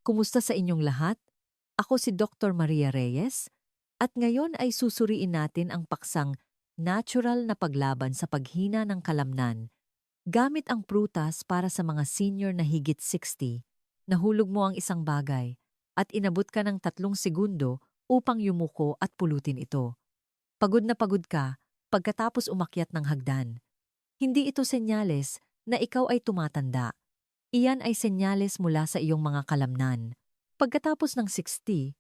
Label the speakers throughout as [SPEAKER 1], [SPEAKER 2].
[SPEAKER 1] Kumusta sa inyong lahat? Ako si Dr. Maria Reyes at ngayon ay susuriin natin ang paksang natural na paglaban sa paghina ng kalamnan gamit ang prutas para sa mga senior na higit 60. Nahulog mo ang isang bagay at inabot ka ng 3 segundo upang yumuko at pulutin ito. Pagod na pagod ka pagkatapos umakyat ng hagdan. Hindi ito senyales na ikaw ay tumatanda. Iyan ay senyales mula sa iyong mga kalamnan. Pagkatapos ng 60,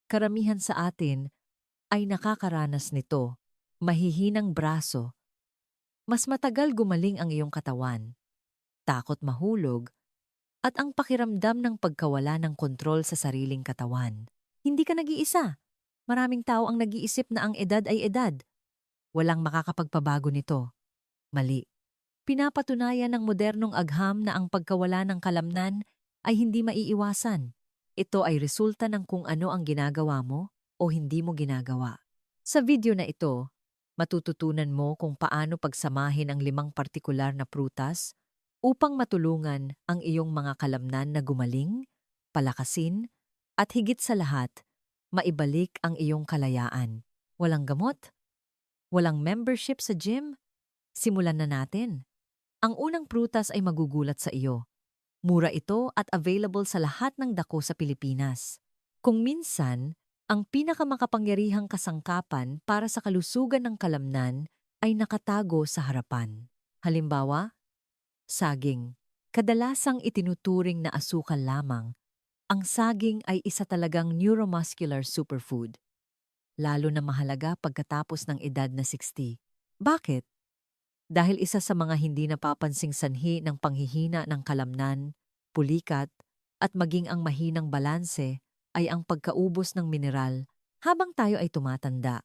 [SPEAKER 1] karamihan sa atin ay nakakaranas nito. Mahihinang braso, mas matagal gumaling ang iyong katawan, takot mahulog, at ang pakiramdam ng pagkawala ng kontrol sa sariling katawan. Hindi ka nag-iisa. Maraming tao ang nag-iisip na ang edad ay edad. Walang makakapagpabago nito. Mali. Pinapatunayan ng modernong agham na ang pagkawala ng kalamnan ay hindi maiiwasan. Ito ay resulta ng kung ano ang ginagawa mo o hindi mo ginagawa. Sa video na ito, matututunan mo kung paano pagsamahin ang 5 partikular na prutas upang matulungan ang iyong mga kalamnan na gumaling, palakasin, at higit sa lahat, maibalik ang iyong kalayaan. Walang gamot? Walang membership sa gym? Simulan na natin. Ang unang prutas ay magugulat sa iyo. Mura ito at available sa lahat ng dako sa Pilipinas. Kung minsan, ang pinakamakapangyarihang kasangkapan para sa kalusugan ng kalamnan ay nakatago sa harapan. Halimbawa, saging. Kadalasang itinuturing na asukal lamang, ang saging ay isa talagang neuromuscular superfood. Lalo na mahalaga pagkatapos ng edad na 60. Bakit? Dahil isa sa mga hindi napapansing sanhi ng panghihina ng kalamnan, pulikat, at maging ang mahinang balanse ay ang pagkaubos ng mineral habang tayo ay tumatanda.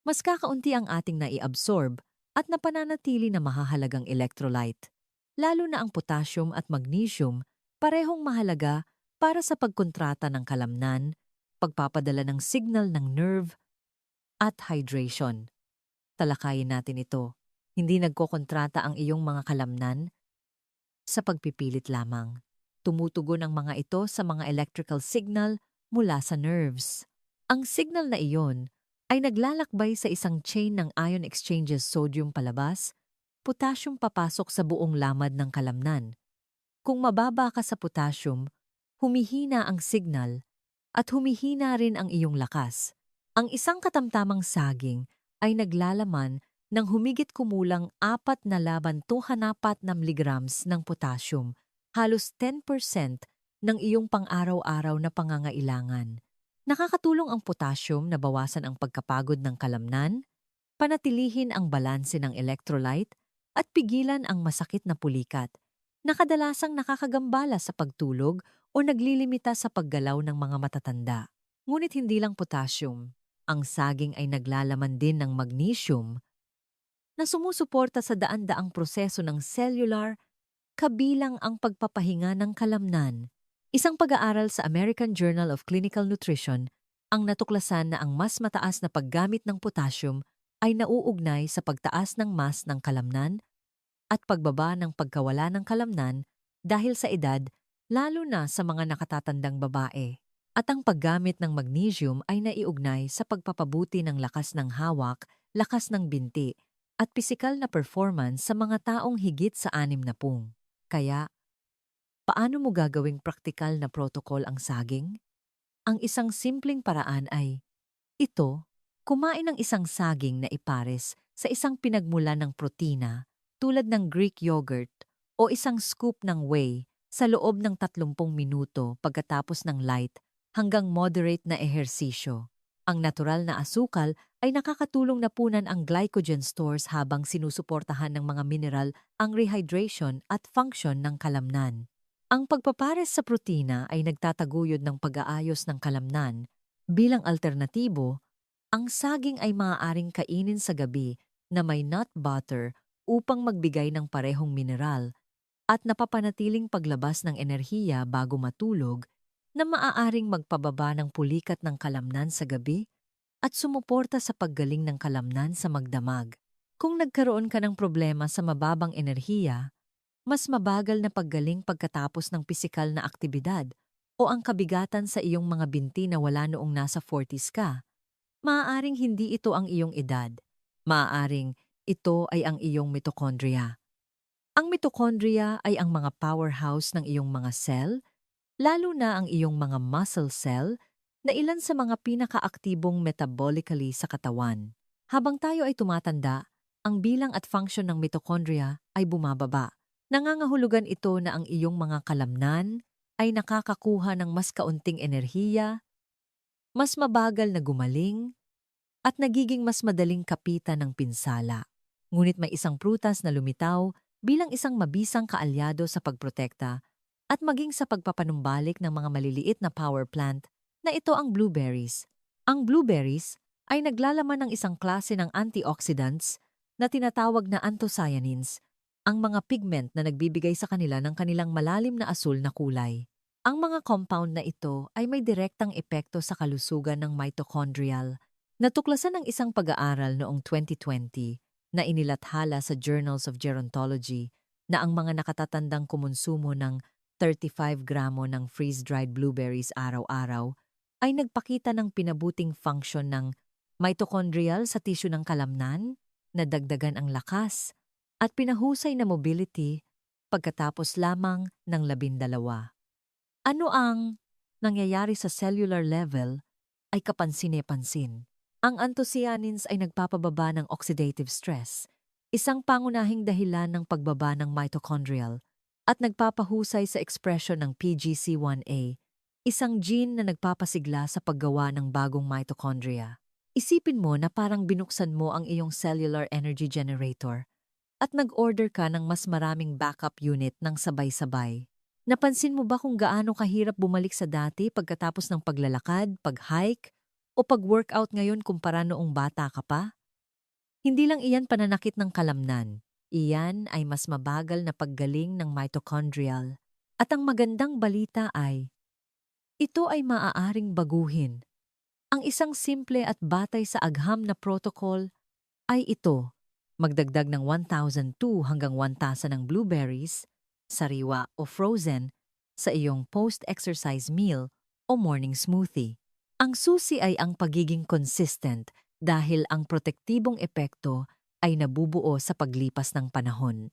[SPEAKER 1] Mas kakaunti ang ating naiabsorb at napananatili na mahahalagang electrolyte. Lalo na ang potassium at magnesium, parehong mahalaga para sa pagkontrata ng kalamnan, pagpapadala ng signal ng nerve, at hydration. Talakayin natin ito. Hindi nagkokontrata ang iyong mga kalamnan sa pagpipilit lamang. Tumutugon ang mga ito sa mga electrical signal mula sa nerves. Ang signal na iyon ay naglalakbay sa isang chain ng ion exchanges, sodium palabas, potassium papasok sa buong lamad ng kalamnan. Kung mababa ka sa potassium, humihina ang signal at humihina rin ang iyong lakas. Ang isang katamtamang saging ay naglalaman ng humigit kumulang 4,204 miligrams ng potassium, halos 10% ng iyong pang-araw-araw na pangangailangan. Nakakatulong ang potassium na bawasan ang pagkapagod ng kalamnan, panatilihin ang balanse ng electrolyte, at pigilan ang masakit na pulikat, na kadalasang nakakagambala sa pagtulog o naglilimita sa paggalaw ng mga matatanda. Ngunit hindi lang potassium, ang saging ay naglalaman din ng magnesium, na sumusuporta sa daan-daang proseso ng cellular, kabilang ang pagpapahinga ng kalamnan. Isang pag-aaral sa American Journal of Clinical Nutrition ang natuklasan na ang mas mataas na paggamit ng potassium ay nauugnay sa pagtaas ng mass ng kalamnan at pagbaba ng pagkawala ng kalamnan dahil sa edad, lalo na sa mga nakatatandang babae. At ang paggamit ng magnesium ay naiugnay sa pagpapabuti ng lakas ng hawak, lakas ng binti, at pisikal na performance sa mga taong higit sa 60. Kaya, paano mo gagawing praktikal na protocol ang saging? Ang isang simpleng paraan ay, kumain ng isang saging na ipares sa isang pinagmulan ng protina tulad ng Greek yogurt o isang scoop ng whey sa loob ng 30 minuto pagkatapos ng light hanggang moderate na ehersisyo. Ang natural na asukal ay nakakatulong na punan ang glycogen stores habang sinusuportahan ng mga mineral ang rehydration at function ng kalamnan. Ang pagpapares sa protina ay nagtataguyod ng pag-aayos ng kalamnan. Bilang alternatibo, ang saging ay maaaring kainin sa gabi na may nut butter upang magbigay ng parehong mineral at napapanatiling paglabas ng enerhiya bago matulog na maaaring magpababa ng pulikat ng kalamnan sa gabi at sumuporta sa paggaling ng kalamnan sa magdamag. Kung nagkaroon ka ng problema sa mababang enerhiya, mas mabagal na paggaling pagkatapos ng pisikal na aktibidad o ang kabigatan sa iyong mga binti na wala noong nasa 40s ka. Maaaring hindi ito ang iyong edad. Maaaring ito ay ang iyong mitochondria. Ang mitochondria ay ang mga powerhouse ng iyong mga cell, lalo na ang iyong mga muscle cell na ilan sa mga pinakaaktibong metabolically sa katawan. Habang tayo ay tumatanda, ang bilang at function ng mitochondria ay bumababa. Nangangahulugan ito na ang iyong mga kalamnan ay nakakakuha ng mas kaunting enerhiya, mas mabagal na gumaling, at nagiging mas madaling kapitan ng pinsala. Ngunit may isang prutas na lumitaw bilang isang mabisang kaalyado sa pagprotekta at maging sa pagpapanumbalik ng mga maliliit na power plant na ito ang blueberries. Ang blueberries ay naglalaman ng isang klase ng antioxidants na tinatawag na anthocyanins, ang mga pigment na nagbibigay sa kanila ng kanilang malalim na asul na kulay. Ang mga compound na ito ay may direktang epekto sa kalusugan ng mitochondrial. Natuklasan ng isang pag-aaral noong 2020 na inilathala sa Journals of Gerontology na ang mga nakatatandang kumonsumo ng 35 gramo ng freeze-dried blueberries araw-araw ay nagpakita ng pinabuting function ng mitochondrial sa tisyu ng kalamnan, nadagdagan ang lakas, at pinahusay na mobility pagkatapos lamang ng 12. Ano ang nangyayari sa cellular level ay kapansin-pansin. Ang anthocyanins ay nagpapababa ng oxidative stress, isang pangunahing dahilan ng pagbaba ng mitochondrial, at nagpapahusay sa expression ng PGC1A, isang gene na nagpapasigla sa paggawa ng bagong mitochondria. Isipin mo na parang binuksan mo ang iyong cellular energy generator at nag-order ka ng mas maraming backup unit ng sabay-sabay. Napansin mo ba kung gaano kahirap bumalik sa dati pagkatapos ng paglalakad, pag-hike, o pag-workout ngayon kumpara noong bata ka pa? Hindi lang iyan pananakit ng kalamnan. Iyan ay mas mabagal na paggaling ng mitochondrial. At ang magandang balita ay, ito ay maaaring baguhin. Ang isang simple at batay sa agham na protocol ay ito. Magdagdag ng 1,002 hanggang 1,000 ng blueberries, sariwa o frozen, sa iyong post-exercise meal o morning smoothie. Ang susi ay ang pagiging consistent dahil ang protektibong epekto ay nabubuo sa paglipas ng panahon.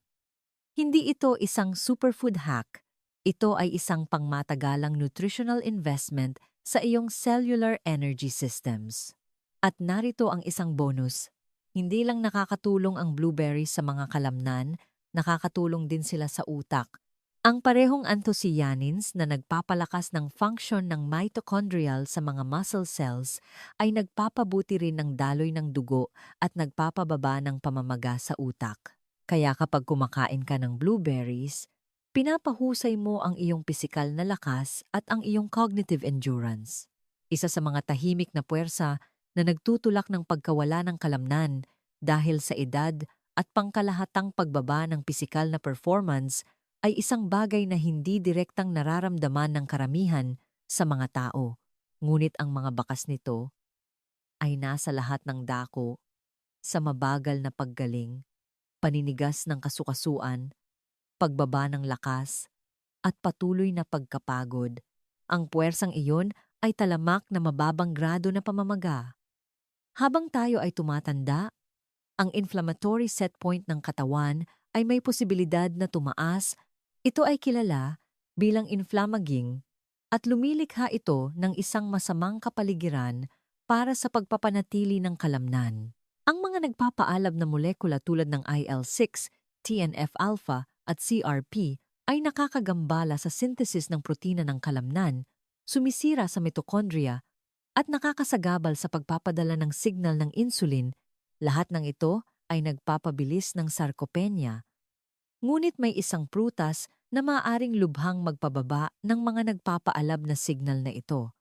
[SPEAKER 1] Hindi ito isang superfood hack. Ito ay isang pangmatagalang nutritional investment sa iyong cellular energy systems. At narito ang isang bonus. Hindi lang nakakatulong ang blueberries sa mga kalamnan, nakakatulong din sila sa utak. Ang parehong anthocyanins na nagpapalakas ng function ng mitochondrial sa mga muscle cells ay nagpapabuti rin ng daloy ng dugo at nagpapababa ng pamamaga sa utak. Kaya kapag kumakain ka ng blueberries, pinapahusay mo ang iyong pisikal na lakas at ang iyong cognitive endurance. Isa sa mga tahimik na puwersa na nagtutulak ng pagkawala ng kalamnan dahil sa edad at pangkalahatang pagbaba ng pisikal na performance ay isang bagay na hindi direktang nararamdaman ng karamihan sa mga tao. Ngunit ang mga bakas nito ay nasa lahat ng dako, sa mabagal na paggaling, paninigas ng kasukasuan, pagbaba ng lakas, at patuloy na pagkapagod. Ang puwersang iyon ay talamak na mababang grado na pamamaga. Habang tayo ay tumatanda, ang inflammatory set point ng katawan ay may posibilidad na tumaas. Ito ay kilala bilang inflammaging at lumilikha ito ng isang masamang kapaligiran para sa pagpapanatili ng kalamnan. Ang mga nagpapaalab na molekula tulad ng IL-6, TNF-alpha at CRP ay nakakagambala sa synthesis ng protina ng kalamnan, sumisira sa mitochondria at nakakasagabal sa pagpapadala ng signal ng insulin. Lahat ng ito ay nagpapabilis ng sarcopenia. Ngunit may isang prutas na maaaring lubhang magpababa ng mga nagpapaalab na signal na ito.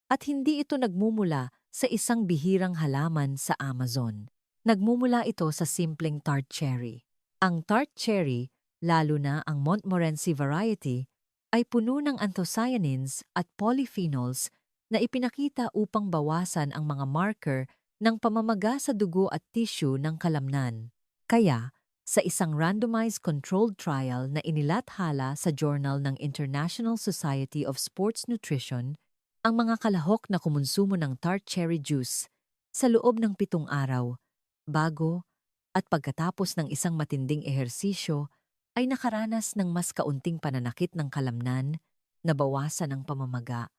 [SPEAKER 1] At hindi ito nagmumula sa isang bihirang halaman sa Amazon. Nagmumula ito sa simpleng tart cherry. Ang tart cherry, lalo na ang Montmorency variety, ay puno ng anthocyanins at polyphenols na ipinakita upang bawasan ang mga marker ng pamamaga sa dugo at tissue ng kalamnan. Kaya, sa isang randomized controlled trial na inilathala sa Journal ng International Society of Sports Nutrition ang mga kalahok na kumonsumo ng tart cherry juice sa loob ng 7 araw, bago at pagkatapos ng isang matinding ehersisyo ay nakaranas ng mas kaunting pananakit ng kalamnan, nabawasan ang pamamaga,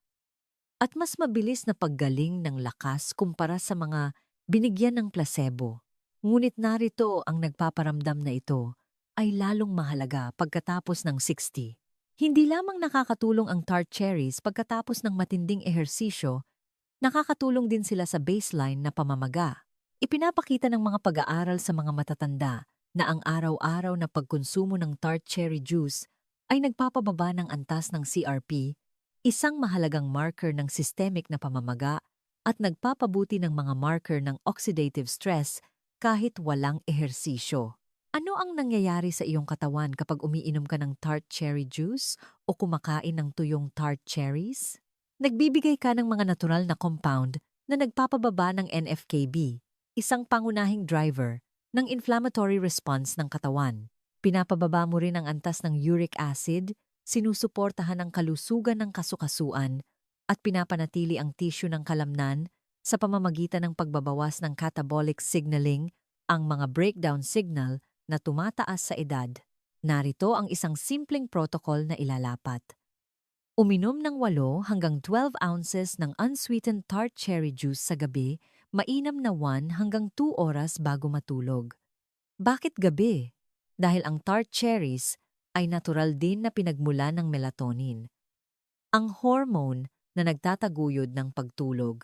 [SPEAKER 1] at mas mabilis na paggaling ng lakas kumpara sa mga binigyan ng placebo. Ngunit narito ang nagpaparamdam na ito ay lalong mahalaga pagkatapos ng 60. Hindi lamang nakakatulong ang tart cherries pagkatapos ng matinding ehersisyo, nakakatulong din sila sa baseline na pamamaga. Ipinapakita ng mga pag-aaral sa mga matatanda na ang araw-araw na pagkonsumo ng tart cherry juice ay nagpapababa ng antas ng CRP, isang mahalagang marker ng systemic na pamamaga, at nagpapabuti ng mga marker ng oxidative stress kahit walang ehersisyo. Ano ang nangyayari sa iyong katawan kapag umiinom ka ng tart cherry juice o kumakain ng tuyong tart cherries? Nagbibigay ka ng mga natural na compound na nagpapababa ng NF-κB, isang pangunahing driver ng inflammatory response ng katawan. Pinapababa mo rin ang antas ng uric acid, sinusuportahan ang kalusugan ng kasukasuan, at pinapanatili ang tissue ng kalamnan sa pamamagitan ng pagbabawas ng catabolic signaling, ang mga breakdown signal na tumataas sa edad. Narito ang isang simpleng protocol na ilalapat. Uminom ng 8 hanggang 12 ounces ng unsweetened tart cherry juice sa gabi, mainam na 1 hanggang 2 oras bago matulog. Bakit gabi? Dahil ang tart cherries ay natural din na pinagmula ng melatonin, ang hormone na nagtataguyod ng pagtulog,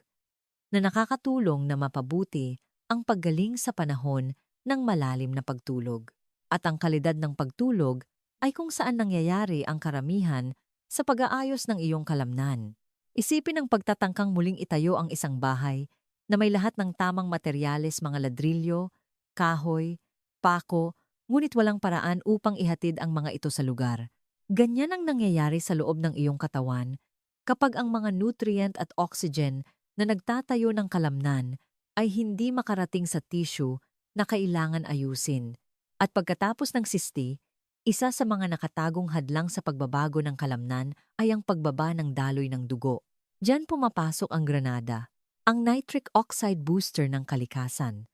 [SPEAKER 1] na nakakatulong na mapabuti ang paggaling sa panahon ng malalim na pagtulog. At ang kalidad ng pagtulog ay kung saan nangyayari ang karamihan sa pag-aayos ng iyong kalamnan. Isipin ang pagtatangkang muling itayo ang isang bahay na may lahat ng tamang materyales, mga ladrilyo, kahoy, pako, ngunit walang paraan upang ihatid ang mga ito sa lugar. Ganyan ang nangyayari sa loob ng iyong katawan kapag ang mga nutrient at oxygen na nagtatayo ng kalamnan ay hindi makarating sa tissue na kailangan ayusin. At pagkatapos ng 60, isa sa mga nakatagong hadlang sa pagbabago ng kalamnan ay ang pagbaba ng daloy ng dugo. Diyan pumapasok ang granada, ang nitric oxide booster ng kalikasan.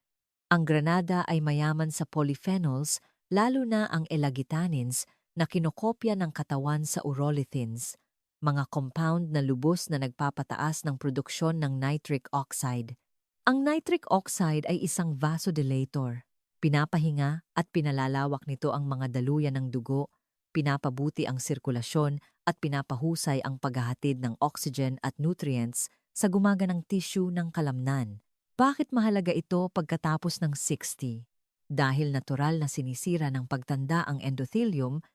[SPEAKER 1] Ang granada ay mayaman sa polyphenols, lalo na ang elagitanins na kinokopya ng katawan sa urolithins, mga compound na lubos na nagpapataas ng produksyon ng nitric oxide. Ang nitric oxide ay isang vasodilator. Pinapahinga at pinalalawak nito ang mga daluyan ng dugo, pinapabuti ang sirkulasyon at pinapahusay ang paghahatid ng oxygen at nutrients sa gumaganang tissue ng kalamnan. Bakit mahalaga ito pagkatapos ng 60? Dahil natural na sinisira ng pagtanda ang endothelium,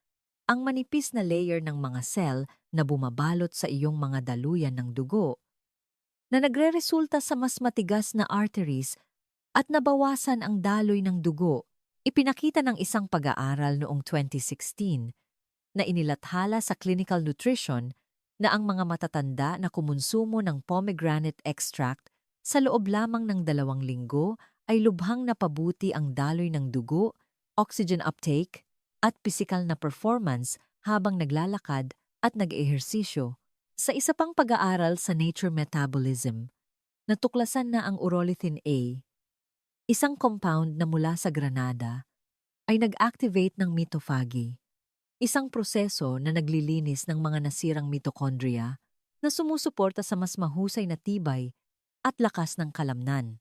[SPEAKER 1] ang manipis na layer ng mga cell na bumabalot sa iyong mga daluyan ng dugo, na nagreresulta sa mas matigas na arteries at nabawasan ang daloy ng dugo. Ipinakita ng isang pag-aaral noong 2016 na inilathala sa Clinical Nutrition na ang mga matatanda na kumonsumo ng pomegranate extract sa loob lamang ng 2 linggo ay lubhang napabuti ang daloy ng dugo, oxygen uptake, at pisikal na performance habang naglalakad at nag-ehersisyo. Sa isa pang pag-aaral sa Nature Metabolism, natuklasan na ang urolithin A, isang compound na mula sa granada, ay nag-activate ng mitophagy, isang proseso na naglilinis ng mga nasirang mitochondria na sumusuporta sa mas mahusay na tibay at lakas ng kalamnan.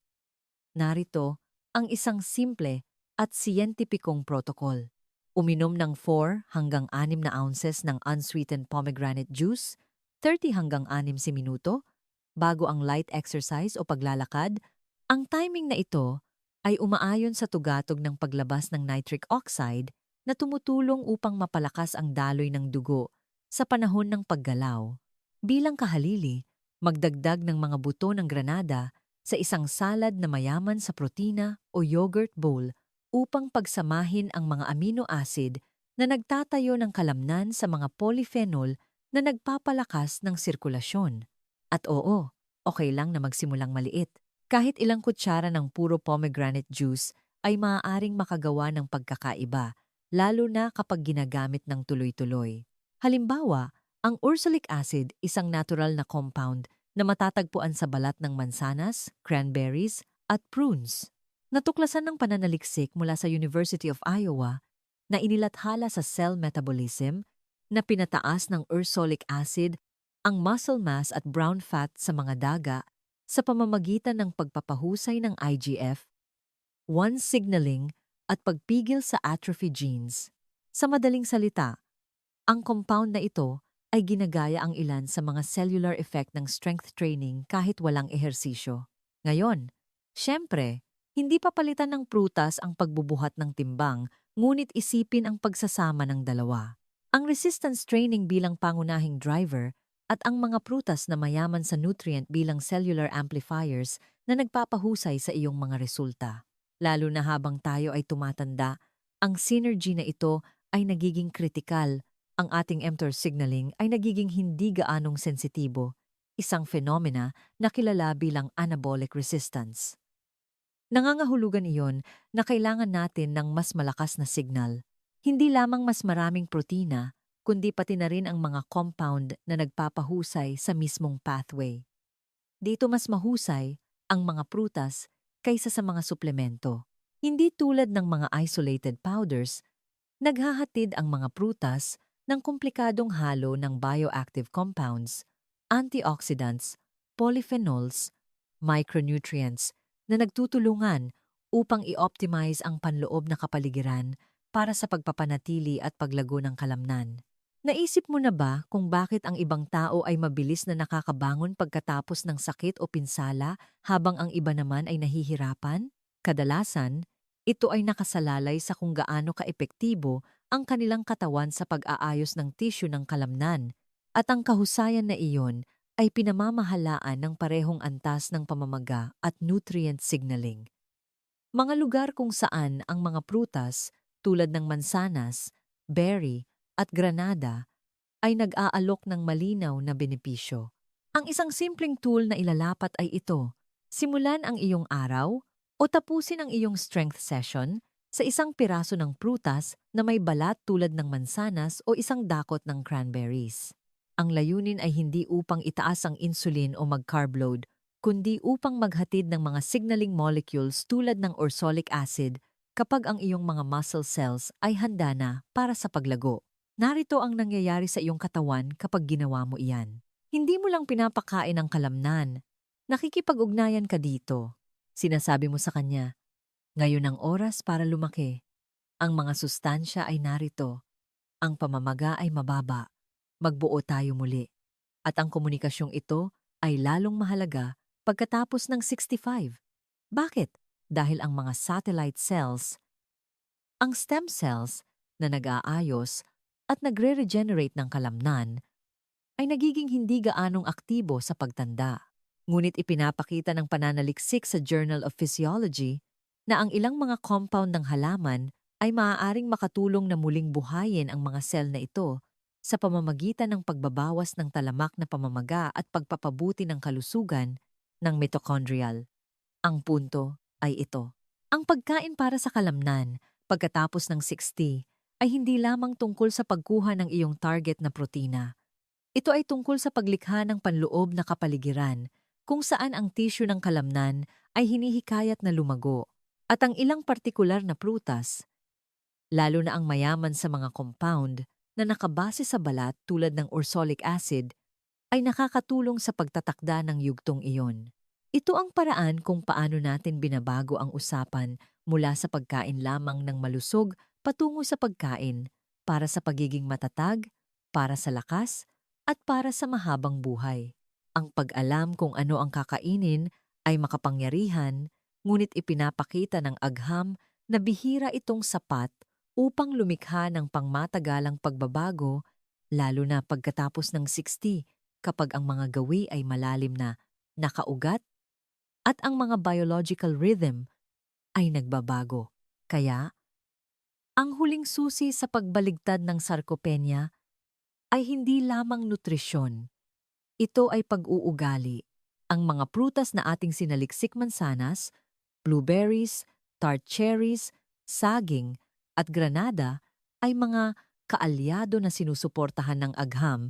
[SPEAKER 1] Narito ang isang simple at siyentipikong protokol. Uminom ng 4 hanggang 6 na ounces ng unsweetened pomegranate juice, 30 hanggang 60 minuto, bago ang light exercise o paglalakad. Ang timing na ito ay umaayon sa tugatog ng paglabas ng nitric oxide na tumutulong upang mapalakas ang daloy ng dugo sa panahon ng paggalaw. Bilang kahalili, magdagdag ng mga buto ng granada sa isang salad na mayaman sa protina o yogurt bowl upang pagsamahin ang mga amino acid na nagtatayo ng kalamnan sa mga polyphenol na nagpapalakas ng sirkulasyon. At oo, okay lang na magsimulang maliit. Kahit ilang kutsara ng puro pomegranate juice ay maaaring makagawa ng pagkakaiba, lalo na kapag ginagamit ng tuloy-tuloy. Halimbawa, ang ursolic acid, isang natural na compound na matatagpuan sa balat ng mansanas, cranberries, at prunes. Natuklasan ng pananaliksik mula sa University of Iowa na inilathala sa cell metabolism na pinataas ng ursolic acid ang muscle mass at brown fat sa mga daga sa pamamagitan ng pagpapahusay ng IGF-1 signaling at pagpigil sa atrophy genes. Sa madaling salita, ang compound na ito ay ginagaya ang ilan sa mga cellular effect ng strength training kahit walang ehersisyo. Ngayon, syempre, hindi papalitan ng prutas ang pagbubuhat ng timbang, ngunit isipin ang pagsasama ng dalawa. Ang resistance training bilang pangunahing driver at ang mga prutas na mayaman sa nutrient bilang cellular amplifiers na nagpapahusay sa iyong mga resulta. Lalo na habang tayo ay tumatanda, ang synergy na ito ay nagiging kritikal. Ang ating mTOR signaling ay nagiging hindi gaanong sensitibo, isang phenomena na kilala bilang anabolic resistance. Nangangahulugan iyon na kailangan natin ng mas malakas na signal. Hindi lamang mas maraming protina, kundi pati na rin ang mga compound na nagpapahusay sa mismong pathway. Dito mas mahusay ang mga prutas kaysa sa mga suplemento. Hindi tulad ng mga isolated powders, naghahatid ang mga prutas ng komplikadong halo ng bioactive compounds, antioxidants, polyphenols, micronutrients na nagtutulungan upang i-optimize ang panloob na kapaligiran para sa pagpapanatili at paglago ng kalamnan. Naisip mo na ba kung bakit ang ibang tao ay mabilis na nakakabangon pagkatapos ng sakit o pinsala habang ang iba naman ay nahihirapan? Kadalasan, ito ay nakasalalay sa kung gaano kaepektibo ang kanilang katawan sa pag-aayos ng tissue ng kalamnan, at ang kahusayan na iyon ay pinamamahalaan ng parehong antas ng pamamaga at nutrient signaling. Mga lugar kung saan ang mga prutas tulad ng mansanas, berry at granada ay nag-aalok ng malinaw na benepisyo. Ang isang simpleng tool na ilalapat ay ito: simulan ang iyong araw o tapusin ang iyong strength session sa isang piraso ng prutas na may balat tulad ng mansanas o isang dakot ng cranberries. Ang layunin ay hindi upang itaas ang insulin o mag-carb load, kundi upang maghatid ng mga signaling molecules tulad ng ursolic acid kapag ang iyong mga muscle cells ay handa na para sa paglago. Narito ang nangyayari sa iyong katawan kapag ginawa mo iyan. Hindi mo lang pinapakain ang kalamnan. Nakikipag-ugnayan ka dito. Sinasabi mo sa kanya, ngayon ang oras para lumaki. Ang mga sustansya ay narito. Ang pamamaga ay mababa. Magbuo tayo muli. At ang komunikasyong ito ay lalong mahalaga pagkatapos ng 65. Bakit? Dahil ang mga satellite cells, ang stem cells na nag-aayos at nagre-regenerate ng kalamnan, ay nagiging hindi gaanong aktibo sa pagtanda. Ngunit ipinapakita ng pananaliksik sa Journal of Physiology na ang ilang mga compound ng halaman ay maaaring makatulong na muling buhayin ang mga cell na ito sa pamamagitan ng pagbabawas ng talamak na pamamaga at pagpapabuti ng kalusugan ng mitochondrial. Ang punto ay ito: ang pagkain para sa kalamnan pagkatapos ng 60 ay hindi lamang tungkol sa pagkuha ng iyong target na protina. Ito ay tungkol sa paglikha ng panloob na kapaligiran kung saan ang tissue ng kalamnan ay hinihikayat na lumago, at ang ilang partikular na prutas, lalo na ang mayaman sa mga compound na nakabase sa balat tulad ng ursolic acid, ay nakakatulong sa pagtatakda ng yugtong iyon. Ito ang paraan kung paano natin binabago ang usapan mula sa pagkain lamang ng malusog patungo sa pagkain para sa pagiging matatag, para sa lakas, at para sa mahabang buhay. Ang pag-alam kung ano ang kakainin ay makapangyarihan, ngunit ipinapakita ng agham na bihira itong sapat upang lumikha ng pangmatagalang pagbabago, lalo na pagkatapos ng 60 kapag ang mga gawi ay malalim na nakaugat at ang mga biological rhythm ay nagbabago. Kaya, ang huling susi sa pagbaligtad ng sarcopenia ay hindi lamang nutrisyon. Ito ay pag-uugali. Ang mga prutas na ating sinaliksik, mansanas, blueberries, tart cherries, saging, at granada ay mga kaalyado na sinusuportahan ng agham,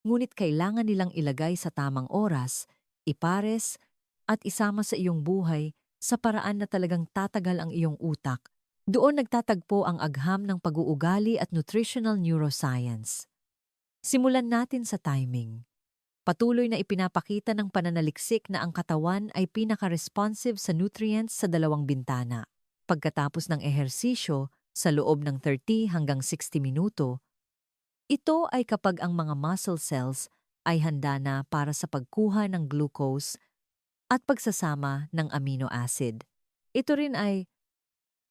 [SPEAKER 1] ngunit kailangan nilang ilagay sa tamang oras, ipares, at isama sa iyong buhay sa paraan na talagang tatagal ang iyong utak. Doon nagtatagpo ang agham ng pag-uugali at nutritional neuroscience. Simulan natin sa timing. Patuloy na ipinapakita ng pananaliksik na ang katawan ay pinaka-responsive sa nutrients sa dalawang bintana. Pagkatapos ng ehersisyo, sa loob ng 30 hanggang 60 minuto, ito ay kapag ang mga muscle cells ay handa na para sa pagkuha ng glucose at pagsasama ng amino acid. Ito rin ay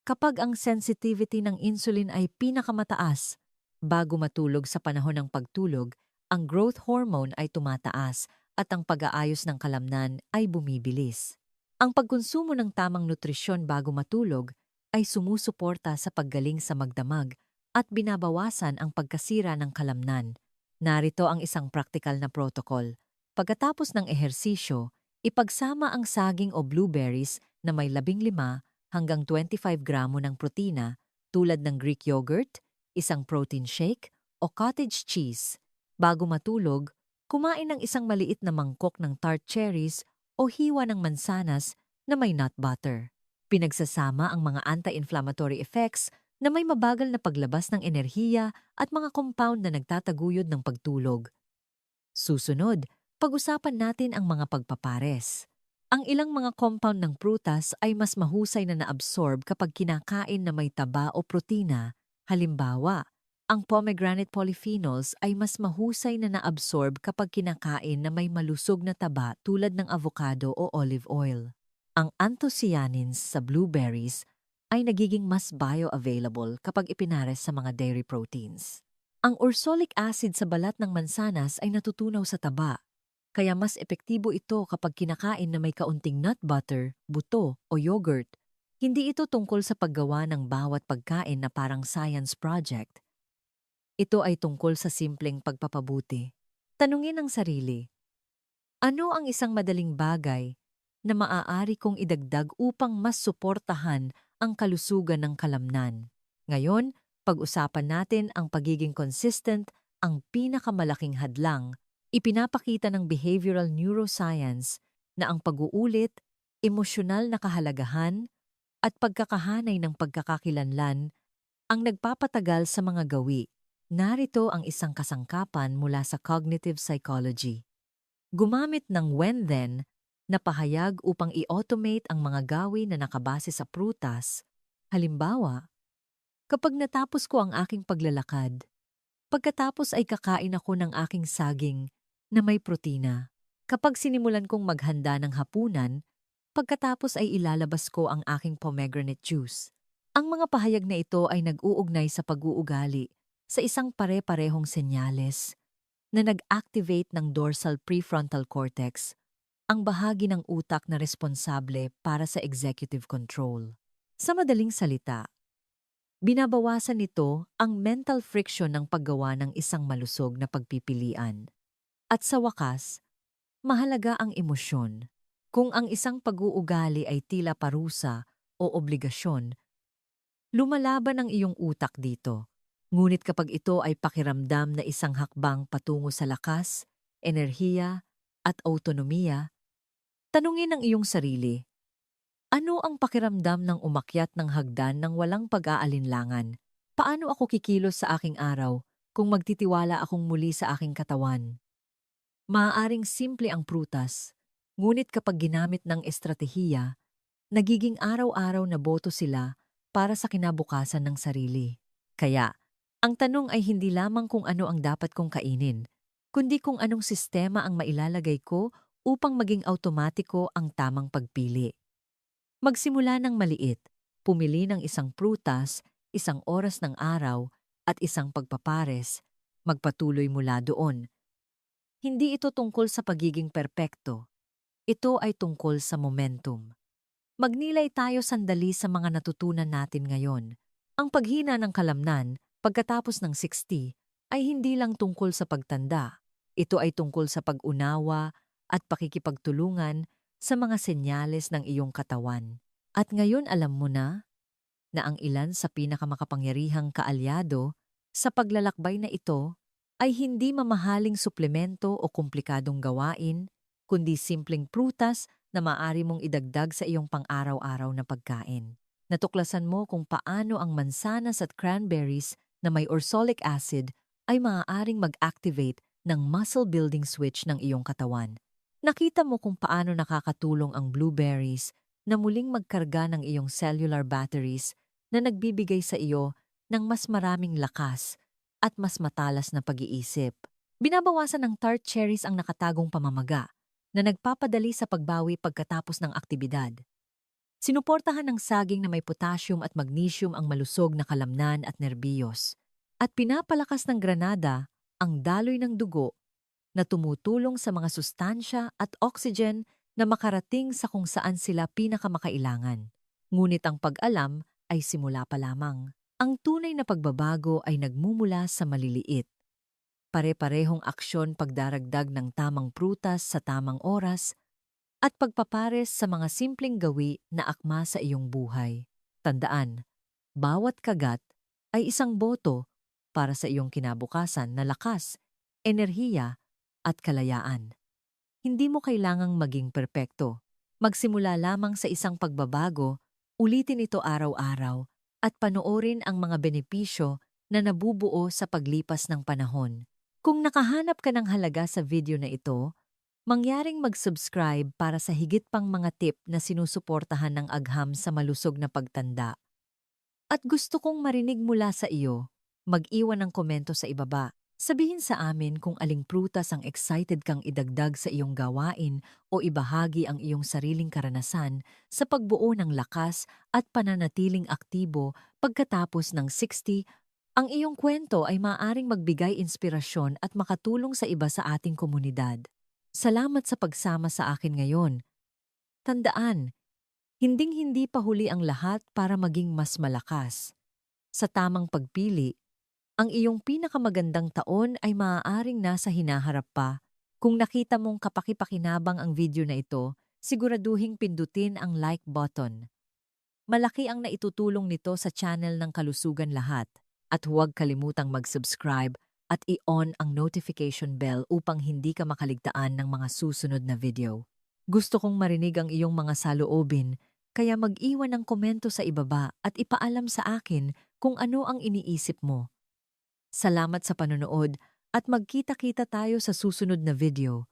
[SPEAKER 1] kapag ang sensitivity ng insulin ay pinakamataas. Bago matulog sa panahon ng pagtulog, ang growth hormone ay tumataas at ang pag-aayos ng kalamnan ay bumibilis. Ang pagkonsumo ng tamang nutrisyon bago matulog ay sumusuporta sa paggaling sa magdamag at binabawasan ang pagkasira ng kalamnan. Narito ang isang praktikal na protocol. Pagkatapos ng ehersisyo, ipagsama ang saging o blueberries na may 15 hanggang 25 gramo ng protina tulad ng Greek yogurt, isang protein shake o cottage cheese. Bago matulog, kumain ng isang maliit na mangkok ng tart cherries o hiwa ng mansanas na may nut butter. Pinagsasama ang mga anti-inflammatory effects na may mabagal na paglabas ng enerhiya at mga compound na nagtataguyod ng pagtulog. Susunod, pag-usapan natin ang mga pagpapares. Ang ilang mga compound ng prutas ay mas mahusay na naabsorb kapag kinakain na may taba o protina. Halimbawa, ang pomegranate polyphenols ay mas mahusay na naabsorb kapag kinakain na may malusog na taba tulad ng avocado o olive oil. Ang anthocyanins sa blueberries ay nagiging mas bioavailable kapag ipinares sa mga dairy proteins. Ang ursolic acid sa balat ng mansanas ay natutunaw sa taba, kaya mas epektibo ito kapag kinakain na may kaunting nut butter, buto o yogurt. Hindi ito tungkol sa paggawa ng bawat pagkain na parang science project. Ito ay tungkol sa simpleng pagpapabuti. Tanungin ang sarili, ano ang isang madaling bagay na maaari kong idagdag upang mas suportahan ang kalusugan ng kalamnan? Ngayon, pag-usapan natin ang pagiging consistent, ang pinakamalaking hadlang. Ipinapakita ng behavioral neuroscience na ang pag-uulit, emosyonal na kahalagahan, at pagkakahanay ng pagkakakilanlan ang nagpapatagal sa mga gawi. Narito ang isang kasangkapan mula sa cognitive psychology. Gumamit ng when-then na pahayag upang i-automate ang mga gawi na nakabase sa prutas. Halimbawa, kapag natapos ko ang aking paglalakad, pagkatapos ay kakain ako ng aking saging na may protina. Kapag sinimulan kong maghanda ng hapunan, pagkatapos ay ilalabas ko ang aking pomegranate juice. Ang mga pahayag na ito ay nag-uugnay sa pag-uugali sa isang pare-parehong senyales na nag-activate ng dorsal prefrontal cortex, ang bahagi ng utak na responsable para sa executive control. Sa madaling salita, binabawasan nito ang mental friction ng paggawa ng isang malusog na pagpipilian. At sa wakas, mahalaga ang emosyon. Kung ang isang pag-uugali ay tila parusa o obligasyon, lumalaban ang iyong utak dito. Ngunit kapag ito ay pakiramdam na isang hakbang patungo sa lakas, enerhiya, at autonomiya, tanungin ang iyong sarili, ano ang pakiramdam ng umakyat ng hagdan ng walang pag-aalinlangan? Paano ako kikilos sa aking araw kung magtitiwala akong muli sa aking katawan? Maaaring simple ang prutas, ngunit kapag ginamit ng estratehiya, nagiging araw-araw na boto sila para sa kinabukasan ng sarili. Kaya, ang tanong ay hindi lamang kung ano ang dapat kong kainin, kundi kung anong sistema ang mailalagay ko upang maging automatiko ang tamang pagpili. Magsimula ng maliit, pumili ng isang prutas, isang oras ng araw, at isang pagpapares, magpatuloy mula doon. Hindi ito tungkol sa pagiging perpekto. Ito ay tungkol sa momentum. Magnilay tayo sandali sa mga natutunan natin ngayon. Ang paghina ng kalamnan pagkatapos ng 60 ay hindi lang tungkol sa pagtanda. Ito ay tungkol sa pag-unawa at pakikipagtulungan sa mga senyales ng iyong katawan. At ngayon alam mo na ang ilan sa pinakamakapangyarihang kaalyado sa paglalakbay na ito ay hindi mamahaling suplemento o komplikadong gawain, kundi simpleng prutas na maaari mong idagdag sa iyong pang-araw-araw na pagkain. Natuklasan mo kung paano ang mansanas at cranberries na may orsolic acid ay maaaring mag-activate ng muscle building switch ng iyong katawan. Nakita mo kung paano nakakatulong ang blueberries na muling magkarga ng iyong cellular batteries na nagbibigay sa iyo ng mas maraming lakas at mas matalas na pag-iisip. Binabawasan ng tart cherries ang nakatagong pamamaga na nagpapadali sa pagbawi pagkatapos ng aktibidad. Sinuportahan ng saging na may potassium at magnesium ang malusog na kalamnan at nerbiyos. At pinapalakas ng granada ang daloy ng dugo na tumutulong sa mga sustansya at oxygen na makarating sa kung saan sila pinakamakailangan. Ngunit ang pag-alam ay simula pa lamang. Ang tunay na pagbabago ay nagmumula sa maliliit. Pare-parehong aksyon pagdaragdag ng tamang prutas sa tamang oras at pagpapares sa mga simpleng gawi na akma sa iyong buhay. Tandaan, bawat kagat ay isang boto para sa iyong kinabukasan na lakas, enerhiya at kalayaan. Hindi mo kailangang maging perpekto. Magsimula lamang sa isang pagbabago, ulitin ito araw-araw at panoorin ang mga benepisyo na nabubuo sa paglipas ng panahon. Kung nakahanap ka ng halaga sa video na ito, mangyaring mag-subscribe para sa higit pang mga tip na sinusuportahan ng agham sa malusog na pagtanda. At gusto kong marinig mula sa iyo, mag-iwan ng komento sa ibaba. Sabihin sa amin kung aling prutas ang excited kang idagdag sa iyong gawain o ibahagi ang iyong sariling karanasan sa pagbuo ng lakas at pananatiling aktibo pagkatapos ng 60. Ang iyong kwento ay maaaring magbigay inspirasyon at makatulong sa iba sa ating komunidad. Salamat sa pagsama sa akin ngayon. Tandaan, hinding-hindi pa huli ang lahat para maging mas malakas. Sa tamang pagpili, ang iyong pinakamagandang taon ay maaaring nasa hinaharap pa. Kung nakita mong kapaki-pakinabang ang video na ito, siguraduhing pindutin ang like button. Malaki ang naitutulong nito sa channel ng Kalusugan Lahat. At huwag kalimutang mag-subscribe at i-on ang notification bell upang hindi ka makaligtaan ng mga susunod na video. Gusto kong marinig ang iyong mga saloobin, kaya mag-iwan ng komento sa ibaba at ipaalam sa akin kung ano ang iniisip mo. Salamat sa panonood at magkita-kita tayo sa susunod na video.